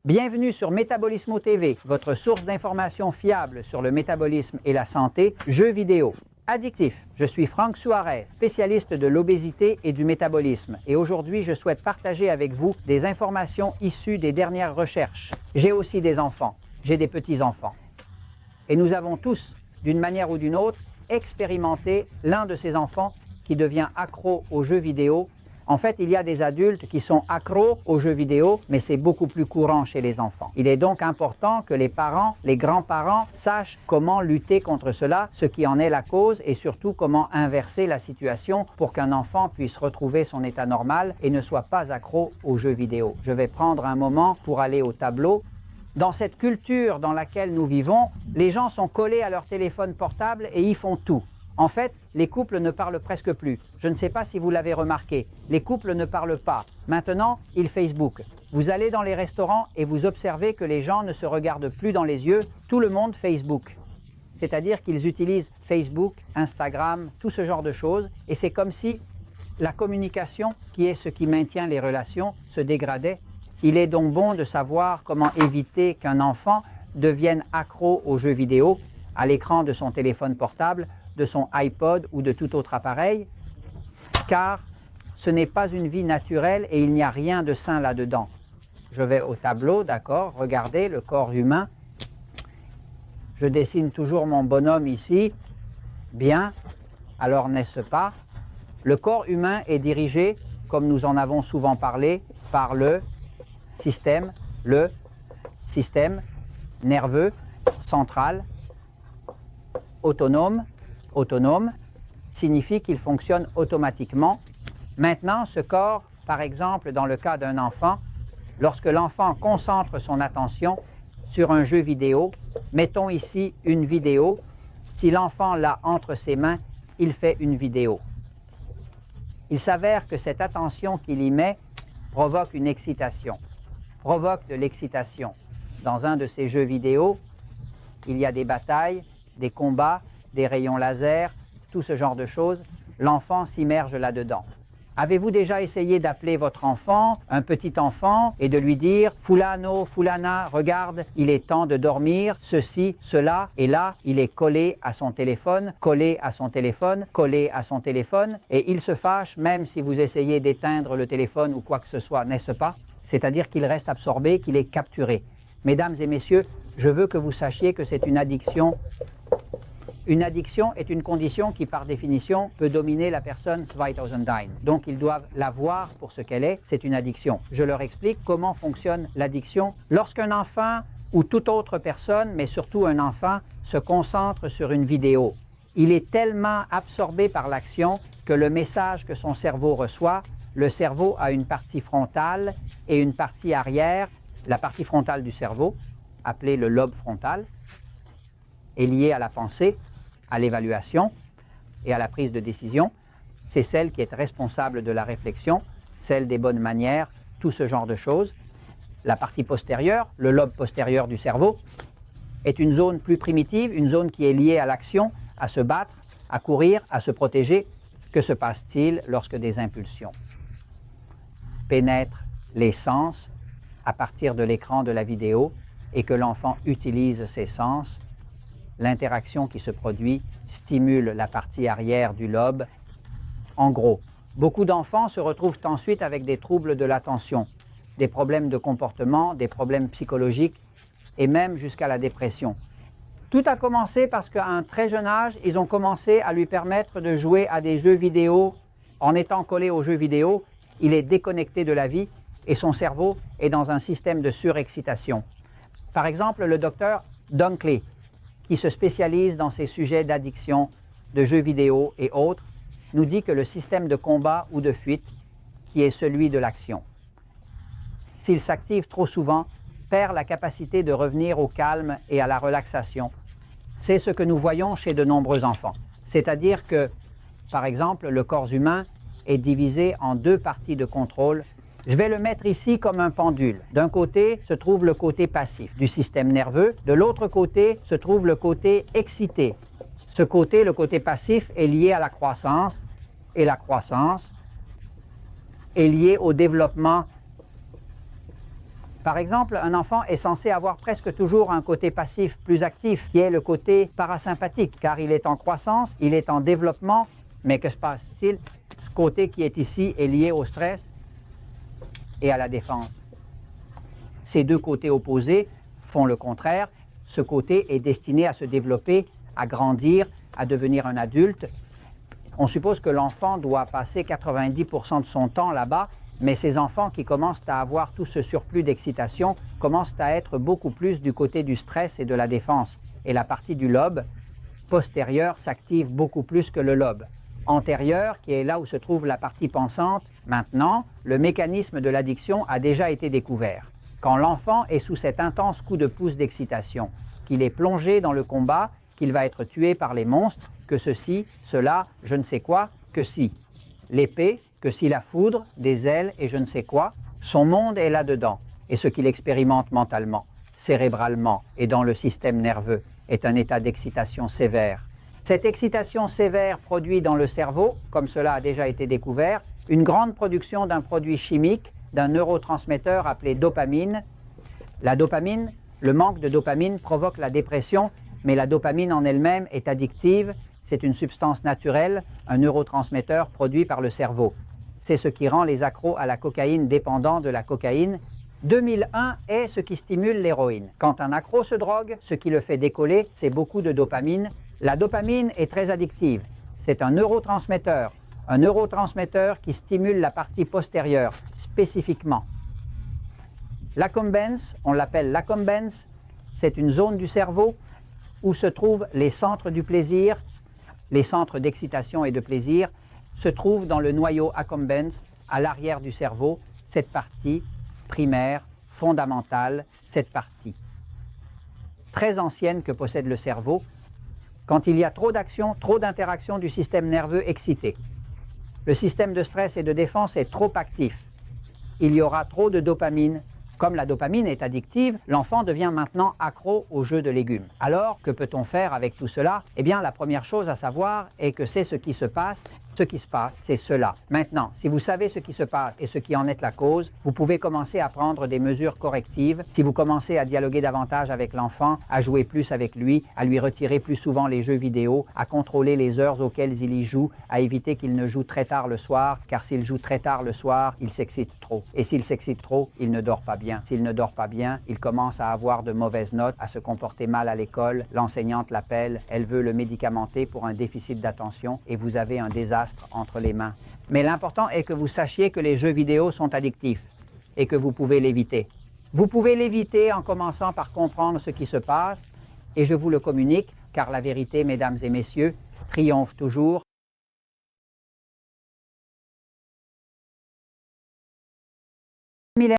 Bienvenue sur Métabolismo TV, votre source d'informations fiables sur le métabolisme et la santé, jeux vidéo. Addictif, je suis Frank Suarez, spécialiste de l'obésité et du métabolisme, et aujourd'hui je souhaite partager avec vous des informations issues des dernières recherches. J'ai aussi des enfants, j'ai des petits-enfants. Et nous avons tous, d'une manière ou d'une autre, expérimenté l'un de ces enfants qui devient accro aux jeux vidéo. En fait, il y a des adultes qui sont accros aux jeux vidéo, mais c'est beaucoup plus courant chez les enfants. Il est donc important que les parents, les grands-parents sachent comment lutter contre cela, ce qui en est la cause et surtout comment inverser la situation pour qu'un enfant puisse retrouver son état normal et ne soit pas accro aux jeux vidéo. Je vais prendre un moment pour aller au tableau. Dans cette culture dans laquelle nous vivons, les gens sont collés à leur téléphone portable et y font tout. En fait, les couples ne parlent presque plus. Je ne sais pas si vous l'avez remarqué. Les couples ne parlent pas. Maintenant, ils Facebook. Vous allez dans les restaurants et vous observez que les gens ne se regardent plus dans les yeux. Tout le monde Facebook. C'est-à-dire qu'ils utilisent Facebook, Instagram, tout ce genre de choses. Et c'est comme si la communication, qui est ce qui maintient les relations, se dégradait. Il est donc bon de savoir comment éviter qu'un enfant devienne accro aux jeux vidéo, à l'écran de son téléphone portable, de son iPod ou de tout autre appareil, car ce n'est pas une vie naturelle et il n'y a rien de sain là-dedans. Je vais au tableau, d'accord, regardez le corps humain. Je dessine toujours mon bonhomme ici. Bien, alors n'est-ce pas? Le corps humain est dirigé, comme nous en avons souvent parlé, par le système nerveux central autonome. Autonome signifie qu'il fonctionne automatiquement. Maintenant, ce corps, par exemple, dans le cas d'un enfant, lorsque l'enfant concentre son attention sur un jeu vidéo, mettons ici une vidéo, si l'enfant l'a entre ses mains, il fait une vidéo. Il s'avère que cette attention qu'il y met provoque une excitation, provoque de l'excitation. Dans un de ces jeux vidéo, il y a des batailles, des combats, des rayons laser, tout ce genre de choses, l'enfant s'immerge là-dedans. Avez-vous déjà essayé d'appeler votre enfant, un petit enfant, et de lui dire « Fulano, Fulana, regarde, il est temps de dormir, ceci, cela », et là, il est collé à son téléphone, collé à son téléphone, collé à son téléphone, et il se fâche même si vous essayez d'éteindre le téléphone ou quoi que ce soit, n'est-ce pas? C'est-à-dire qu'il reste absorbé, qu'il est capturé. Mesdames et messieurs, je veux que vous sachiez que c'est une addiction. Une addiction est une condition qui, par définition, peut dominer la personne 2009. Donc, ils doivent la voir pour ce qu'elle est, c'est une addiction. Je leur explique comment fonctionne l'addiction. Lorsqu'un enfant ou toute autre personne, mais surtout un enfant, se concentre sur une vidéo, il est tellement absorbé par l'action que le message que son cerveau reçoit, le cerveau a une partie frontale et une partie arrière. La partie frontale du cerveau, appelée le lobe frontal, est liée à la pensée, à l'évaluation et à la prise de décision. C'est celle qui est responsable de la réflexion, celle des bonnes manières, tout ce genre de choses. La partie postérieure, le lobe postérieur du cerveau, est une zone plus primitive, une zone qui est liée à l'action, à se battre, à courir, à se protéger. Que se passe-t-il lorsque des impulsions pénètrent les sens à partir de l'écran de la vidéo et que l'enfant utilise ses sens? L'interaction qui se produit stimule la partie arrière du lobe. En gros, beaucoup d'enfants se retrouvent ensuite avec des troubles de l'attention, des problèmes de comportement, des problèmes psychologiques et même jusqu'à la dépression. Tout a commencé parce qu'à un très jeune âge, ils ont commencé à lui permettre de jouer à des jeux vidéo. En étant collé aux jeux vidéo, il est déconnecté de la vie et son cerveau est dans un système de surexcitation. Par exemple, le docteur Dunkley, qui se spécialise dans ces sujets d'addiction, de jeux vidéo et autres, nous dit que le système de combat ou de fuite, qui est celui de l'action, s'il s'active trop souvent, perd la capacité de revenir au calme et à la relaxation. C'est ce que nous voyons chez de nombreux enfants. C'est-à-dire que, par exemple, le corps humain est divisé en deux parties de contrôle. Je vais le mettre ici comme un pendule. D'un côté se trouve le côté passif du système nerveux, de l'autre côté se trouve le côté excité. Ce côté, le côté passif, est lié à la croissance, et la croissance est liée au développement Par exemple, un enfant est censé avoir presque toujours un côté passif plus actif, qui est le côté parasympathique, car il est en croissance, il est en développement, mais que se passe-t-il? Ce côté qui est ici est lié au stress et à la défense. Ces deux côtés opposés font le contraire. Ce côté est destiné à se développer, à grandir, à devenir un adulte. On suppose que l'enfant doit passer 90% de son temps là-bas, mais ces enfants qui commencent à avoir tout ce surplus d'excitation commencent à être beaucoup plus du côté du stress et de la défense. Et la partie du lobe postérieur s'active beaucoup plus que le lobe antérieur, qui est là où se trouve la partie pensante. Maintenant, le mécanisme de l'addiction a déjà été découvert. Quand l'enfant est sous cet intense coup de pouce d'excitation, qu'il est plongé dans le combat, qu'il va être tué par les monstres, que ceci, cela, je ne sais quoi, que si. L'épée, que si la foudre, des ailes et je ne sais quoi, son monde est là-dedans. Et ce qu'il expérimente mentalement, cérébralement et dans le système nerveux est un état d'excitation sévère. Cette excitation sévère produit dans le cerveau, comme cela a déjà été découvert, une grande production d'un produit chimique, d'un neurotransmetteur appelé dopamine. La dopamine, le manque de dopamine provoque la dépression, mais la dopamine en elle-même est addictive. C'est une substance naturelle, un neurotransmetteur produit par le cerveau. C'est ce qui rend les accros à la cocaïne dépendants de la cocaïne. 2001 est ce qui stimule l'héroïne. Quand un accro se drogue, ce qui le fait décoller, c'est beaucoup de dopamine. La dopamine est très addictive. C'est un neurotransmetteur qui stimule la partie postérieure, spécifiquement. L'accumbens, on l'appelle l'accumbens, c'est une zone du cerveau où se trouvent les centres du plaisir, les centres d'excitation et de plaisir, se trouvent dans le noyau accumbens, à l'arrière du cerveau, cette partie primaire, fondamentale, cette partie très ancienne que possède le cerveau, quand il y a trop d'action, trop d'interaction du système nerveux excité. Le système de stress et de défense est trop actif. Il y aura trop de dopamine. Comme la dopamine est addictive, l'enfant devient maintenant accro aux jeux de légumes. Alors, que peut-on faire avec tout cela? Eh bien, la première chose à savoir est que c'est ce qui se passe. Ce qui se passe, c'est cela. Maintenant, si vous savez ce qui se passe et ce qui en est la cause, vous pouvez commencer à prendre des mesures correctives. Si vous commencez à dialoguer davantage avec l'enfant, à jouer plus avec lui, à lui retirer plus souvent les jeux vidéo, à contrôler les heures auxquelles il y joue, à éviter qu'il ne joue très tard le soir, car s'il joue très tard le soir, il s'excite trop. Et s'il s'excite trop, il ne dort pas bien. S'il ne dort pas bien, il commence à avoir de mauvaises notes, à se comporter mal à l'école. L'enseignante l'appelle, elle veut le médicamenter pour un déficit d'attention et vous avez un désastre entre les mains. Mais l'important est que vous sachiez que les jeux vidéo sont addictifs et que vous pouvez l'éviter. Vous pouvez l'éviter en commençant par comprendre ce qui se passe et je vous le communique car la vérité, mesdames et messieurs, triomphe toujours.